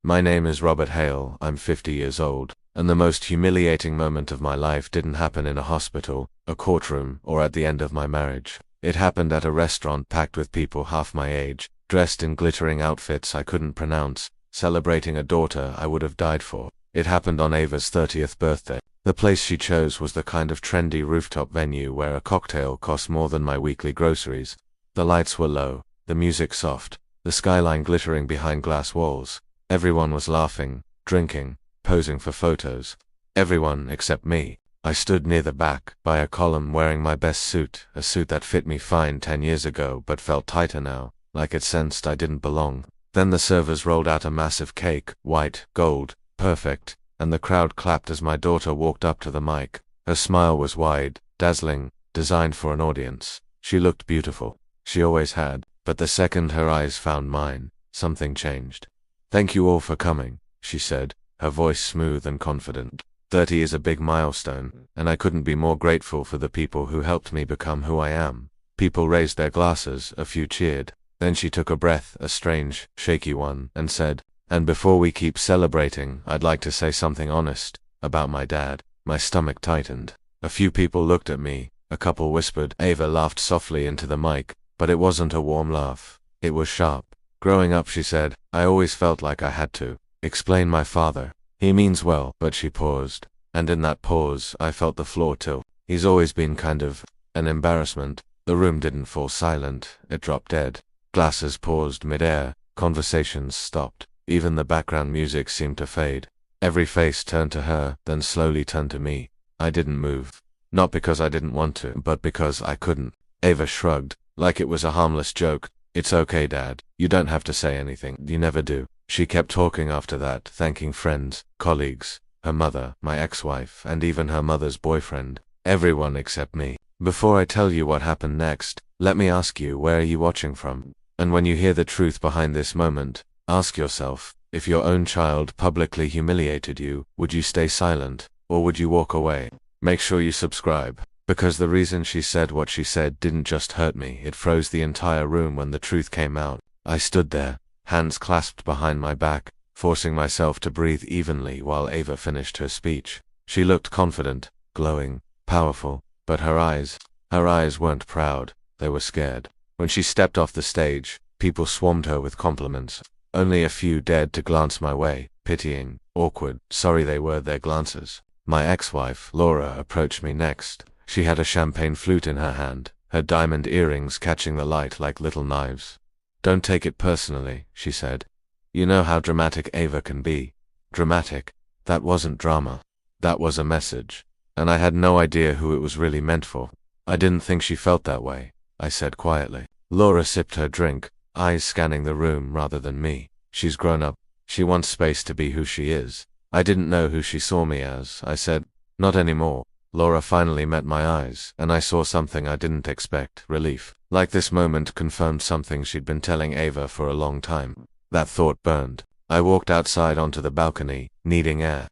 My name is Robert Hale, I'm 50 years old, and the most humiliating moment of my life didn't happen in a hospital, a courtroom, or at the end of my marriage. It happened at a restaurant packed with people half my age, dressed in glittering outfits I couldn't pronounce, celebrating a daughter I would have died for. It happened on Ava's 30th birthday. The place she chose was the kind of trendy rooftop venue where a cocktail cost more than my weekly groceries. The lights were low, the music soft, the skyline glittering behind glass walls. Everyone was laughing, drinking, posing for photos. Everyone except me. I stood near the back, by a column, wearing my best suit, a suit that fit me fine 10 years ago but felt tighter now, like it sensed I didn't belong. Then the servers rolled out a massive cake, white, gold, perfect, and the crowd clapped as my daughter walked up to the mic. Her smile was wide, dazzling, designed for an audience. She looked beautiful. She always had, but the second her eyes found mine, something changed. "Thank you all for coming," she said, her voice smooth and confident. 30 is a big milestone, and I couldn't be more grateful for the people who helped me become who I am. People raised their glasses, a few cheered. Then she took a breath, a strange, shaky one, and said, "And before we keep celebrating, I'd like to say something honest about my dad." My stomach tightened. A few people looked at me, a couple whispered. Ava laughed softly into the mic, but it wasn't a warm laugh. It was sharp. "Growing up," she said, "I always felt like I had to explain my father. He means well," but she paused, and in that pause I felt the floor tilt. "He's always been kind of an embarrassment." The room didn't fall silent, it dropped dead. Glasses paused mid-air, conversations stopped. Even the background music seemed to fade. Every face turned to her, then slowly turned to me. I didn't move. Not because I didn't want to, but because I couldn't. Ava shrugged, like it was a harmless joke. "It's okay, Dad. You don't have to say anything. You never do." She kept talking after that, thanking friends, colleagues, her mother, my ex-wife, and even her mother's boyfriend. Everyone except me. "Before I tell you what happened next, let me ask you, where are you watching from? And when you hear the truth behind this moment, ask yourself, if your own child publicly humiliated you, would you stay silent, or would you walk away?" Make sure you subscribe, because the reason she said what she said didn't just hurt me, it froze the entire room when the truth came out. I stood there, hands clasped behind my back, forcing myself to breathe evenly while Ava finished her speech. She looked confident, glowing, powerful, but her eyes weren't proud, they were scared. When she stepped off the stage, people swarmed her with compliments. Only a few dared to glance my way, pitying, awkward, sorry they were their glances. My ex-wife, Laura, approached me next. She had a champagne flute in her hand, her diamond earrings catching the light like little knives. "Don't take it personally," she said. "You know how dramatic Ava can be." Dramatic? That wasn't drama. That was a message. And I had no idea who it was really meant for. "I didn't think she felt that way," I said quietly. Laura sipped her drink, eyes scanning the room rather than me. "She's grown up. She wants space to be who she is." I didn't know who she saw me as, I said. "Not anymore." Laura finally met my eyes, and I saw something I didn't expect, relief. Like this moment confirmed something she'd been telling Ava for a long time. That thought burned. I walked outside onto the balcony, needing air.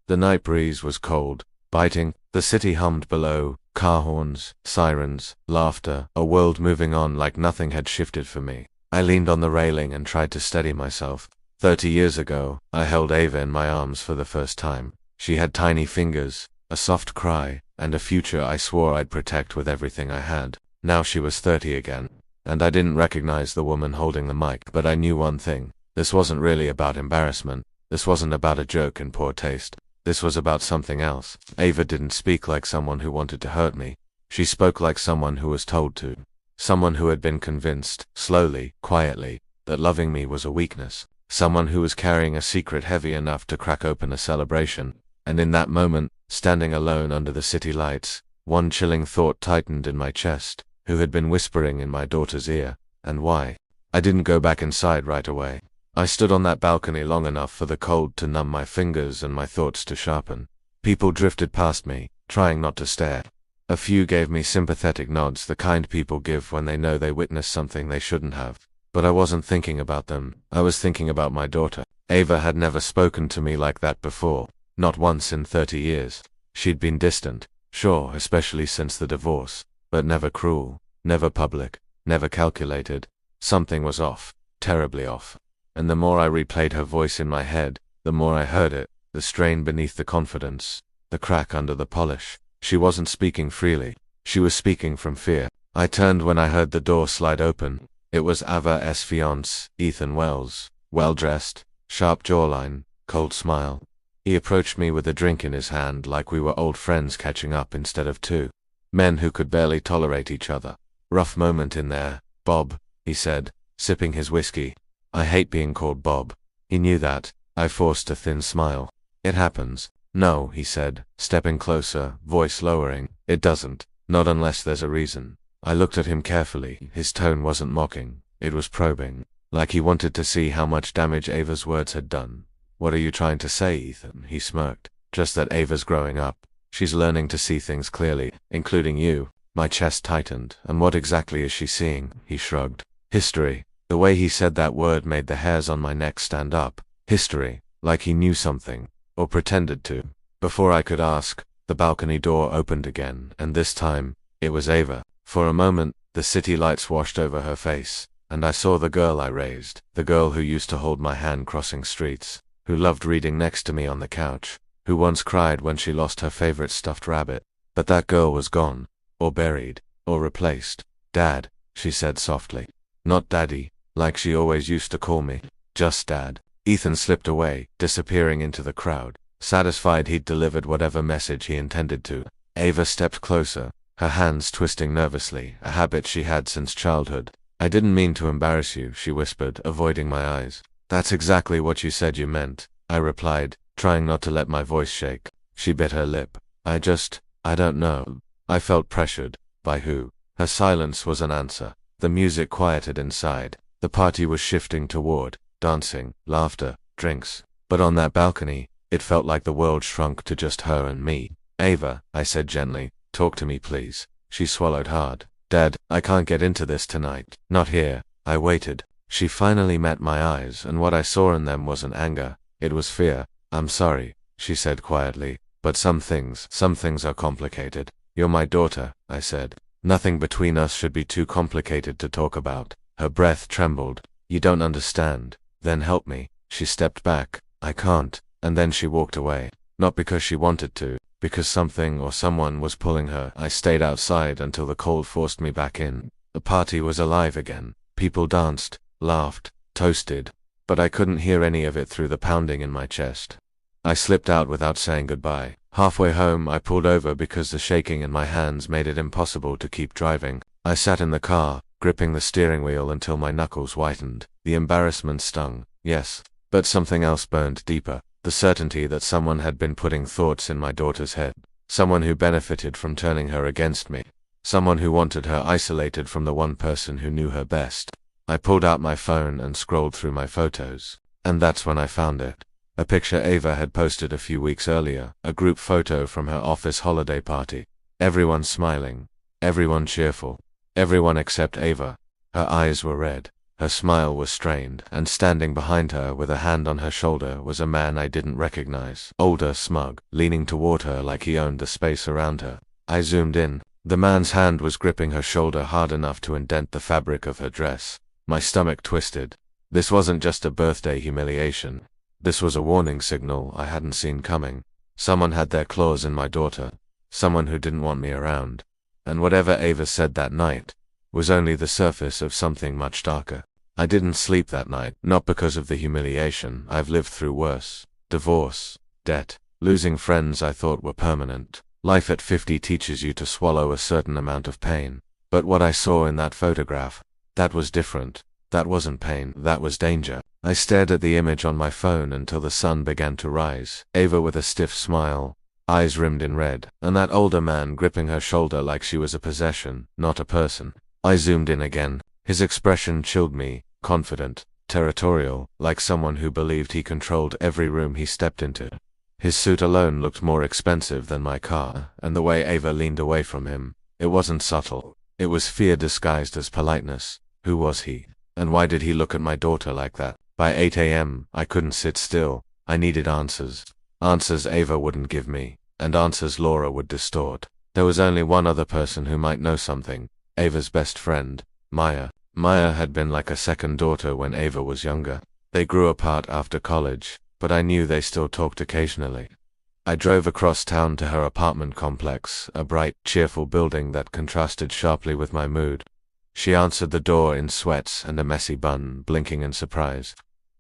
The night breeze was cold, biting. The city hummed below, car horns, sirens, laughter, a world moving on like nothing had shifted for me. I leaned on the railing and tried to steady myself. 30 years ago, I held Ava in my arms for the first time. She had tiny fingers, a soft cry, and a future I swore I'd protect with everything I had. Now she was 30 again, and I didn't recognize the woman holding the mic, but I knew one thing. This wasn't really about embarrassment. This wasn't about a joke in poor taste. This was about something else. Ava didn't speak like someone who wanted to hurt me. She spoke like someone who was told to. Someone who had been convinced, slowly, quietly, that loving me was a weakness. Someone who was carrying a secret heavy enough to crack open a celebration. And in that moment, standing alone under the city lights, one chilling thought tightened in my chest. Who had been whispering in my daughter's ear, and why? I didn't go back inside right away. I stood on that balcony long enough for the cold to numb my fingers and my thoughts to sharpen. People drifted past me, trying not to stare. A few gave me sympathetic nods, the kind people give when they know they witnessed something they shouldn't have. But I wasn't thinking about them, I was thinking about my daughter. Ava had never spoken to me like that before, not once in 30 years. She'd been distant, sure, especially since the divorce, but never cruel, never public, never calculated. Something was off, terribly off. and the more I replayed her voice in my head, the more I heard it, the strain beneath the confidence, the crack under the polish. She wasn't speaking freely. She was speaking from fear. I turned when I heard the door slide open. It was Ava's fiancé, Ethan Wells, well-dressed, sharp jawline, cold smile. He approached me with a drink in his hand like we were old friends catching up instead of two men who could barely tolerate each other. Rough moment in there, Bob, he said, sipping his whiskey. I hate being called Bob. He knew that. I forced a thin smile. It happens. No, he said, stepping closer, voice lowering. It doesn't. Not unless there's a reason. I looked at him carefully. His tone wasn't mocking. It was probing. Like he wanted to see how much damage Ava's words had done. What are you trying to say, Ethan? He smirked. Just that Ava's growing up. She's learning to see things clearly, including you. My chest tightened. And what exactly is she seeing? He shrugged. History. The way he said that word made the hairs on my neck stand up. History. Like he knew something. Or pretended to. Before I could ask, the balcony door opened again, and this time, it was Ava. For a moment, the city lights washed over her face, and I saw the girl I raised, the girl who used to hold my hand crossing streets, who loved reading next to me on the couch, who once cried when she lost her favorite stuffed rabbit. But that girl was gone, or buried, or replaced. Dad, she said softly. Not Daddy, like she always used to call me. Just Dad. Ethan slipped away, disappearing into the crowd, satisfied he'd delivered whatever message he intended to. Ava stepped closer, her hands twisting nervously, a habit she had since childhood. I didn't mean to embarrass you, she whispered, avoiding my eyes. That's exactly what you said you meant, I replied, trying not to let my voice shake. She bit her lip. I don't know. I felt pressured. By who? Her silence was an answer. The music quieted inside. The party was shifting toward dancing, laughter, drinks. But on that balcony, it felt like the world shrunk to just her and me. Ava, I said gently, talk to me please. She swallowed hard. Dad, I can't get into this tonight. Not here. I waited. She finally met my eyes, and what I saw in them wasn't anger. It was fear. I'm sorry, she said quietly, but some things are complicated. You're my daughter, I said. Nothing between us should be too complicated to talk about. Her breath trembled. You don't understand. Then help me. She stepped back. I can't. And then she walked away. Not because she wanted to, because something or someone was pulling her. I stayed outside until the cold forced me back in. The party was alive again. People danced, laughed, toasted, but I couldn't hear any of it through the pounding in my chest. I slipped out without saying goodbye. Halfway home, I pulled over because the shaking in my hands made it impossible to keep driving. I sat in the car, gripping the steering wheel until my knuckles whitened. The embarrassment stung, yes, but something else burned deeper. The certainty that someone had been putting thoughts in my daughter's head. Someone who benefited from turning her against me. Someone who wanted her isolated from the one person who knew her best. I pulled out my phone and scrolled through my photos. And that's when I found it. A picture Ava had posted a few weeks earlier, a group photo from her office holiday party. Everyone smiling. Everyone cheerful. Everyone except Ava. Her eyes were red. Her smile was strained, and standing behind her with a hand on her shoulder was a man I didn't recognize. Older, smug, leaning toward her like he owned the space around her. I zoomed in. The man's hand was gripping her shoulder hard enough to indent the fabric of her dress. My stomach twisted. This wasn't just a birthday humiliation. This was a warning signal I hadn't seen coming. Someone had their claws in my daughter. Someone who didn't want me around. And whatever Ava said that night was only the surface of something much darker. I didn't sleep that night, not because of the humiliation. I've lived through worse. Divorce, debt, losing friends I thought were permanent. Life at 50 teaches you to swallow a certain amount of pain. But what I saw in that photograph, that was different. That wasn't pain, that was danger. I stared at the image on my phone until the sun began to rise. Ava with a stiff smile, eyes rimmed in red, and that older man gripping her shoulder like she was a possession, not a person. I zoomed in again. His expression chilled me, confident, territorial, like someone who believed he controlled every room he stepped into. His suit alone looked more expensive than my car, and the way Ava leaned away from him, it wasn't subtle. It was fear disguised as politeness. Who was he? And why did he look at my daughter like that? By 8 a.m., I couldn't sit still. I needed answers. Answers Ava wouldn't give me, and answers Laura would distort. There was only one other person who might know something. Ava's best friend, Maya. Maya had been like a second daughter when Ava was younger. They grew apart after college, but I knew they still talked occasionally. I drove across town to her apartment complex, a bright, cheerful building that contrasted sharply with my mood. She answered the door in sweats and a messy bun, blinking in surprise.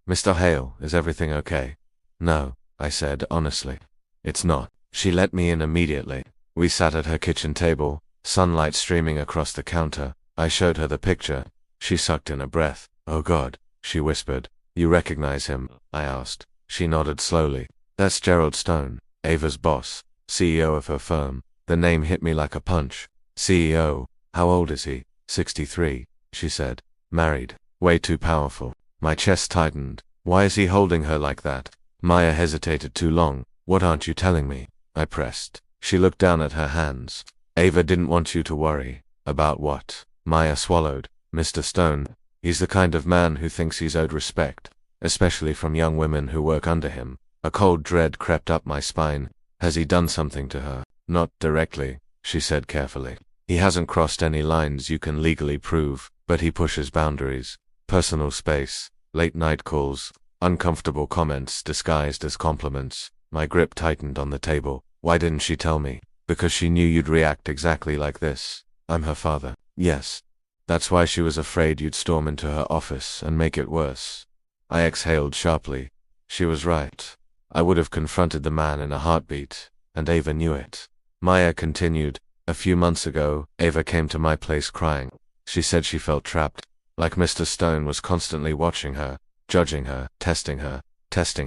"Mr. Hale, is everything okay?" "No," I said honestly. "It's not." She let me in immediately. We sat at her kitchen table, sunlight streaming across the counter. I showed her the picture. She sucked in a breath. "Oh God," she whispered. "You recognize him?" I asked. She nodded slowly. "That's Gerald Stone, Ava's boss, CEO of her firm." The name hit me like a punch. CEO. How old is he? 63, she said. Married. Way too powerful. My chest tightened. Why is he holding her like that? Maya hesitated too long. "What aren't you telling me?" I pressed. She looked down at her hands. "Ava didn't want you to worry." "About what?" Maya swallowed. "Mr. Stone. He's the kind of man who thinks he's owed respect, especially from young women who work under him." A cold dread crept up my spine. "Has he done something to her?" "Not directly," she said carefully. "He hasn't crossed any lines you can legally prove, but he pushes boundaries. Personal space, late night calls, uncomfortable comments disguised as compliments." My grip tightened on the table. "Why didn't she tell me?" "Because she knew you'd react exactly like this. I'm her father." "Yes. That's why she was afraid you'd storm into her office and make it worse." I exhaled sharply. She was right. I would have confronted the man in a heartbeat, and Ava knew it. Maya continued. "A few months ago, Ava came to my place crying. She said she felt trapped, like Mr. Stone was constantly watching her, judging her, testing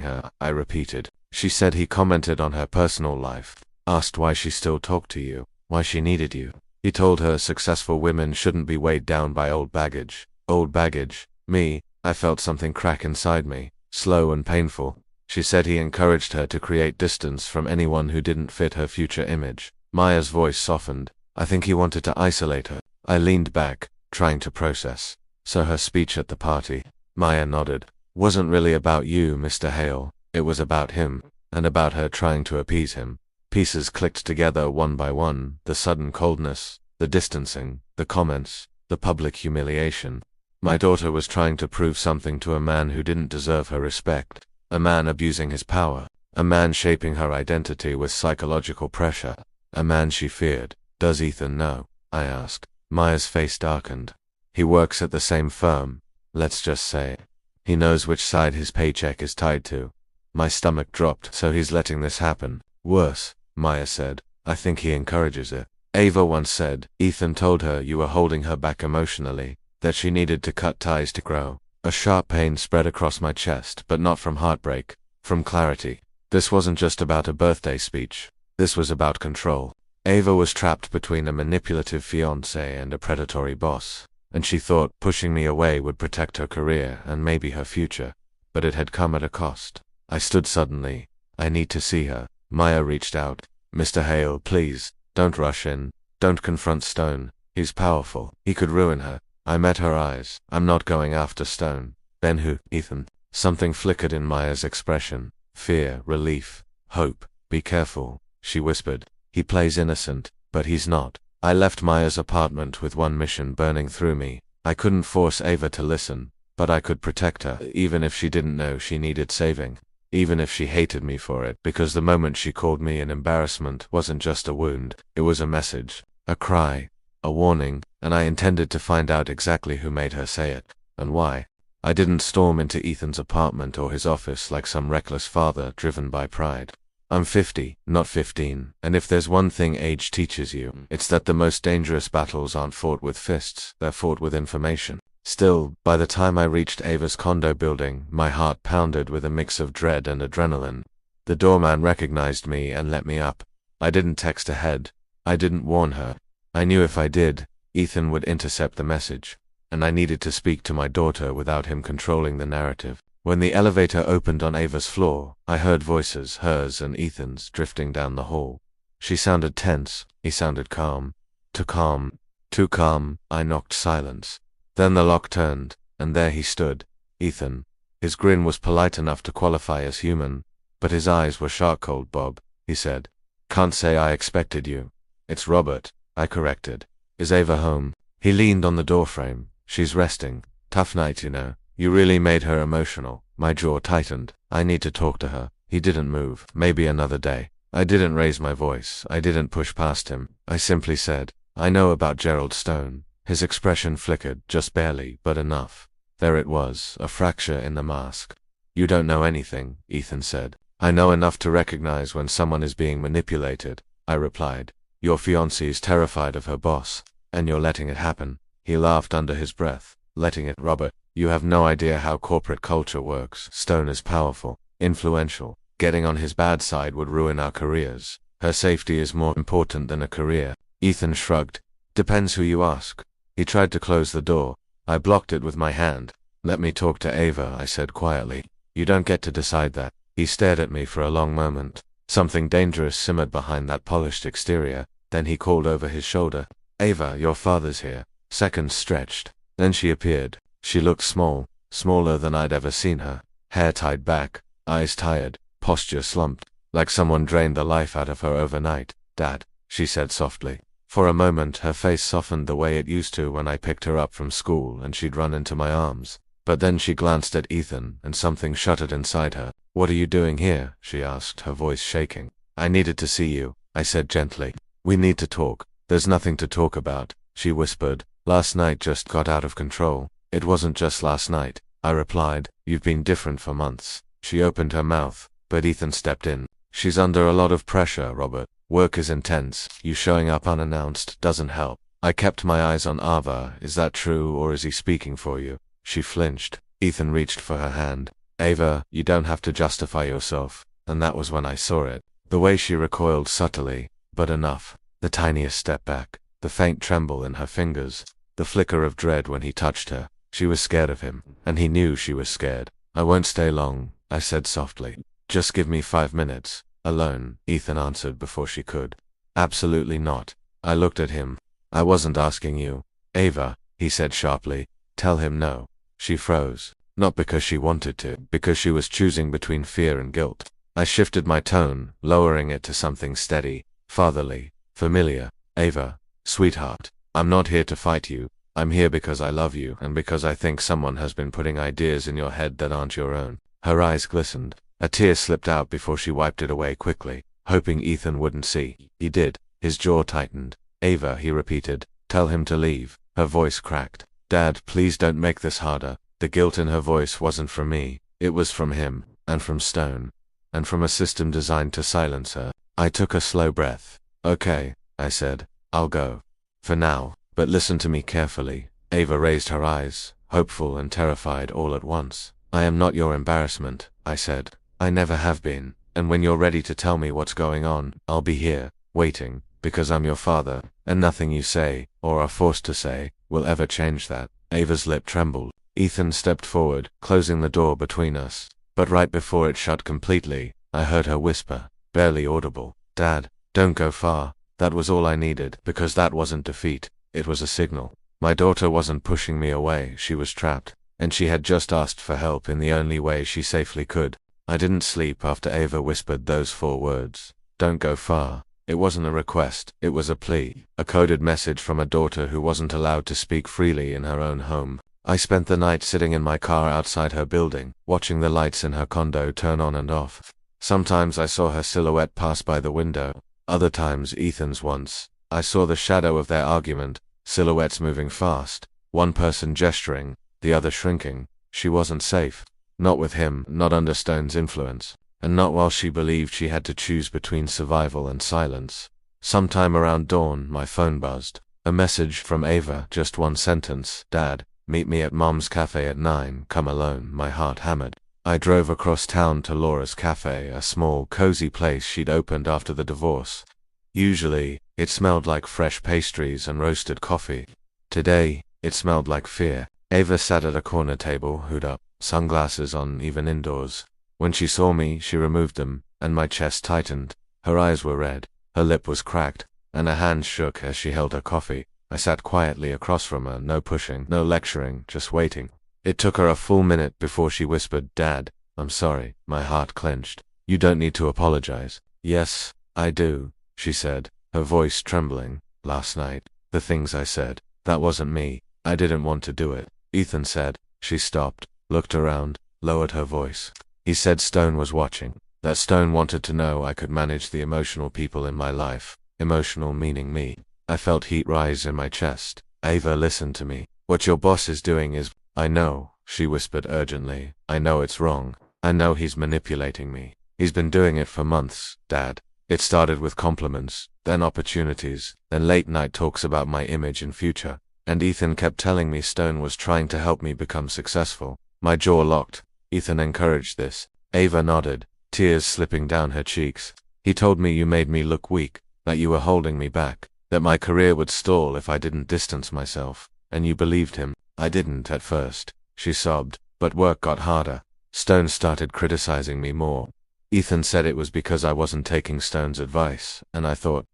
her, I repeated. She said he commented on her personal life, asked why she still talked to you, why she needed you. He told her successful women shouldn't be weighed down by old baggage." Old baggage. Me, I felt something crack inside me, slow and painful. She said he encouraged her to create distance from anyone who didn't fit her future image. Maya's voice softened. "I think he wanted to isolate her." I leaned back, trying to process. "So her speech at the party." Maya nodded. "Wasn't really about you, Mr. Hale. It was about him, and about her trying to appease him." Pieces clicked together one by one, the sudden coldness, the distancing, the comments, the public humiliation. My daughter was trying to prove something to a man who didn't deserve her respect, a man abusing his power, a man shaping her identity with psychological pressure, a man she feared. "Does Ethan know?" I asked. Maya's face darkened. "He works at the same firm, let's just say. He knows which side his paycheck is tied to." My stomach dropped. "So he's letting this happen?" "Worse," Maya said. "I think he encourages it. Ava once said, Ethan told her you were holding her back emotionally, that she needed to cut ties to grow." A sharp pain spread across my chest, but not from heartbreak, from clarity. This wasn't just about a birthday speech. This was about control. Ava was trapped between a manipulative fiancé and a predatory boss, and she thought pushing me away would protect her career and maybe her future. But it had come at a cost. I stood suddenly. "I need to see her." Maya reached out. "Mr. Hale, please, don't rush in. Don't confront Stone. He's powerful. He could ruin her." I met her eyes. "I'm not going after Stone." "Then who?" "Ethan." Something flickered in Maya's expression. Fear, relief, hope. "Be careful," she whispered. "He plays innocent, but he's not." I left Maya's apartment with one mission burning through me. I couldn't force Ava to listen, but I could protect her, even if she didn't know she needed saving. Even if she hated me for it, because the moment she called me an embarrassment wasn't just a wound, it was a message, a cry, a warning, and I intended to find out exactly who made her say it, and why. I didn't storm into Ethan's apartment or his office like some reckless father driven by pride. I'm 50, not 15, and if there's one thing age teaches you, it's that the most dangerous battles aren't fought with fists, they're fought with information. Still, by the time I reached Ava's condo building, my heart pounded with a mix of dread and adrenaline. The doorman recognized me and let me up. I didn't text ahead. I didn't warn her. I knew if I did, Ethan would intercept the message, and I needed to speak to my daughter without him controlling the narrative. When the elevator opened on Ava's floor, I heard voices, hers and Ethan's, drifting down the hall. She sounded tense, he sounded calm. Too calm. Too calm. I knocked silence. Then the lock turned, and there he stood, Ethan. His grin was polite enough to qualify as human, but his eyes were shark cold. "Bob," he said. "Can't say I expected you." "It's Robert," I corrected. "Is Ava home?" He leaned on the doorframe. "She's resting. Tough night, you know." "You really made her emotional." My jaw tightened. I need to talk to her. He didn't move. Maybe another day. I didn't raise my voice. I didn't push past him. I simply said, I know about Gerald Stone. His expression flickered, just barely, but enough. There it was, a fracture in the mask. You don't know anything, Ethan said. I know enough to recognize when someone is being manipulated, I replied. Your fiancée's terrified of her boss, and you're letting it happen. He laughed under his breath. Letting it, Robert. You have no idea how corporate culture works. Stone is powerful, influential. Getting on his bad side would ruin our careers. Her safety is more important than a career. Ethan shrugged. Depends who you ask. He tried to close the door. I blocked it with my hand. Let me talk to Ava, I said quietly. You don't get to decide that. He stared at me for a long moment. Something dangerous simmered behind that polished exterior. Then he called over his shoulder. Ava, your father's here. Seconds stretched. Then she appeared. She looked small, smaller than I'd ever seen her. Hair tied back, eyes tired, posture slumped, like someone drained the life out of her overnight. Dad, she said softly. For a moment her face softened the way it used to when I picked her up from school and she'd run into my arms. But then she glanced at Ethan and something shuddered inside her. What are you doing here? She asked, her voice shaking. I needed to see you, I said gently. We need to talk. There's nothing to talk about, she whispered. Last night just got out of control. It wasn't just last night, I replied. You've been different for months. She opened her mouth, but Ethan stepped in. She's under a lot of pressure, Robert. Work is intense. You showing up unannounced doesn't help. I kept my eyes on Ava. Is that true, or is he speaking for you? She flinched. Ethan reached for her hand. Ava, you don't have to justify yourself. And that was when I saw it. The way she recoiled subtly, but enough. The tiniest step back. The faint tremble in her fingers. The flicker of dread when he touched her. She was scared of him, and he knew she was scared. I won't stay long, I said softly. Just give me 5 minutes. Alone, Ethan answered before she could. Absolutely not. I looked at him. I wasn't asking you. Ava, he said sharply. Tell him no. She froze. Not because she wanted to, because she was choosing between fear and guilt. I shifted my tone, lowering it to something steady, fatherly, familiar. Ava, sweetheart, I'm not here to fight you. I'm here because I love you and because I think someone has been putting ideas in your head that aren't your own. Her eyes glistened. A tear slipped out before she wiped it away quickly, hoping Ethan wouldn't see. He did. His jaw tightened. Ava, he repeated. Tell him to leave. Her voice cracked. Dad, please don't make this harder. The guilt in her voice wasn't from me. It was from him, and from Stone, and from a system designed to silence her. I took a slow breath. Okay, I said. I'll go. For now. But listen to me carefully. Ava raised her eyes, hopeful and terrified all at once. I am not your embarrassment, I said. I never have been. And when you're ready to tell me what's going on, I'll be here, waiting, because I'm your father, and nothing you say, or are forced to say, will ever change that. Ava's lip trembled. Ethan stepped forward, closing the door between us. But right before it shut completely, I heard her whisper, barely audible. Dad, don't go far. That was all I needed, because that wasn't defeat. It was a signal. My daughter wasn't pushing me away, she was trapped, and she had just asked for help in the only way she safely could. I didn't sleep after Ava whispered those 4 words. Don't go far. It wasn't a request, it was a plea, a coded message from a daughter who wasn't allowed to speak freely in her own home. I spent the night sitting in my car outside her building, watching the lights in her condo turn on and off. Sometimes I saw her silhouette pass by the window, other times Ethan's once. I saw the shadow of their argument, silhouettes moving fast, one person gesturing, the other shrinking. She wasn't safe. Not with him, not under Stone's influence, and not while she believed she had to choose between survival and silence. Sometime around dawn, my phone buzzed. A message from Ava, just one sentence. Dad, meet me at Mom's cafe at 9, come alone. My heart hammered. I drove across town to Laura's cafe, a small, cozy place she'd opened after the divorce. Usually, it smelled like fresh pastries and roasted coffee. Today, it smelled like fear. Ava sat at a corner table, hood up, sunglasses on even indoors. When she saw me, she removed them, and my chest tightened. Her eyes were red, her lip was cracked, and her hand shook as she held her coffee. I sat quietly across from her, no pushing, no lecturing, just waiting. It took her a full minute before she whispered, Dad, I'm sorry. My heart clenched. You don't need to apologize. Yes, I do, she said, her voice trembling. Last night, the things I said, that wasn't me. I didn't want to do it. Ethan said. She stopped, looked around. lowered her voice. He said Stone was watching. That Stone wanted to know I could manage the emotional people in my life. Emotional meaning me. I felt heat rise in my chest. Ava, listen to me. What your boss is doing is— I know, she whispered urgently. I know it's wrong. I know he's manipulating me. He's been doing it for months, Dad. It started with compliments, then opportunities, then late night talks about my image and future. And Ethan kept telling me Stone was trying to help me become successful. My jaw locked. Ethan encouraged this. Ava nodded, tears slipping down her cheeks. He told me you made me look weak, that you were holding me back, that my career would stall if I didn't distance myself. And you believed him. I didn't at first, she sobbed, but work got harder. Stone started criticizing me more. Ethan said it was because I wasn't taking Stone's advice, and I thought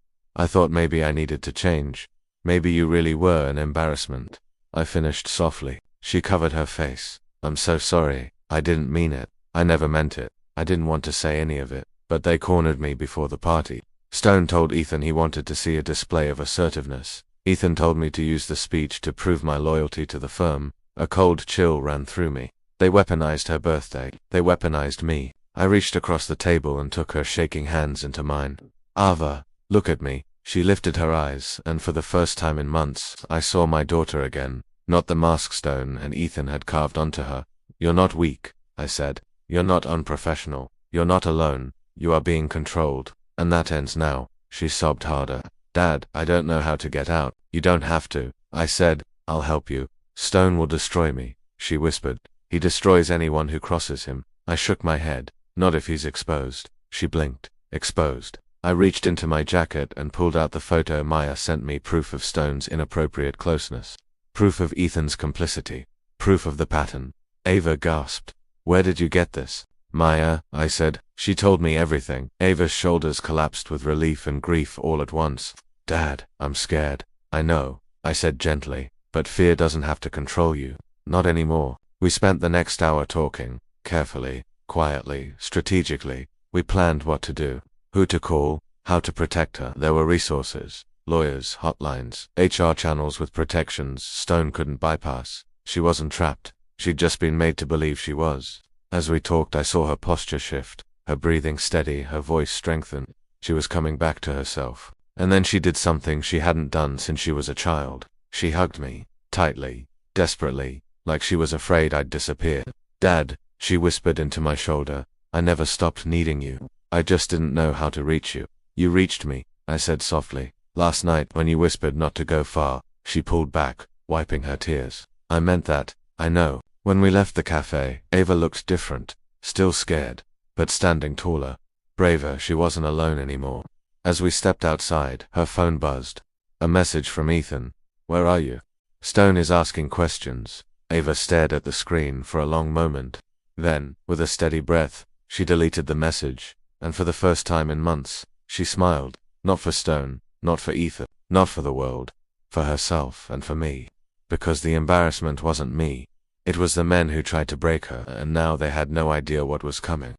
maybe I needed to change. Maybe you really were an embarrassment. I finished softly. She covered her face. I'm so sorry. I didn't mean it. I never meant it. I didn't want to say any of it, but they cornered me before the party. Stone told Ethan he wanted to see a display of assertiveness. Ethan told me to use the speech to prove my loyalty to the firm. A cold chill ran through me. They weaponized her birthday. They weaponized me. I reached across the table and took her shaking hands into mine. Ava, look at me. She lifted her eyes, and for the first time in months, I saw my daughter again, not the mask Stone and Ethan had carved onto her. You're not weak, I said. You're not unprofessional. You're not alone. You are being controlled. And that ends now. She sobbed harder. Dad, I don't know how to get out. You don't have to. I said, I'll help you. Stone will destroy me, she whispered. He destroys anyone who crosses him. I shook my head. Not if he's exposed. She blinked. Exposed. I reached into my jacket and pulled out the photo Maya sent me, proof of Stone's inappropriate closeness. Proof of Ethan's complicity. Proof of the pattern. Ava gasped. Where did you get this? Maya, I said. She told me everything. Ava's shoulders collapsed with relief and grief all at once. Dad, I'm scared. I know, I said gently, but fear doesn't have to control you. Not anymore. We spent the next hour talking, carefully, quietly, strategically. We planned what to do, who to call, how to protect her. There were resources, lawyers, hotlines, HR channels with protections Stone couldn't bypass. She wasn't trapped. She'd just been made to believe she was. As we talked, I saw her posture shift, her breathing steady, her voice strengthen. She was coming back to herself. And then she did something she hadn't done since she was a child. She hugged me, tightly, desperately, like she was afraid I'd disappear. Dad, she whispered into my shoulder, I never stopped needing you. I just didn't know how to reach you. You reached me, I said softly. Last night, when you whispered not to go far, she pulled back, wiping her tears. I meant that, I know. When we left the cafe, Ava looked different, still scared, but standing taller, braver. She wasn't alone anymore. As we stepped outside, her phone buzzed. A message from Ethan. Where are you? Stone is asking questions. Ava stared at the screen for a long moment. Then, with a steady breath, she deleted the message, and for the first time in months, she smiled. Not for Stone, not for Ethan, not for the world, for herself and for me. Because the embarrassment wasn't me. It was the men who tried to break her, and now they had no idea what was coming.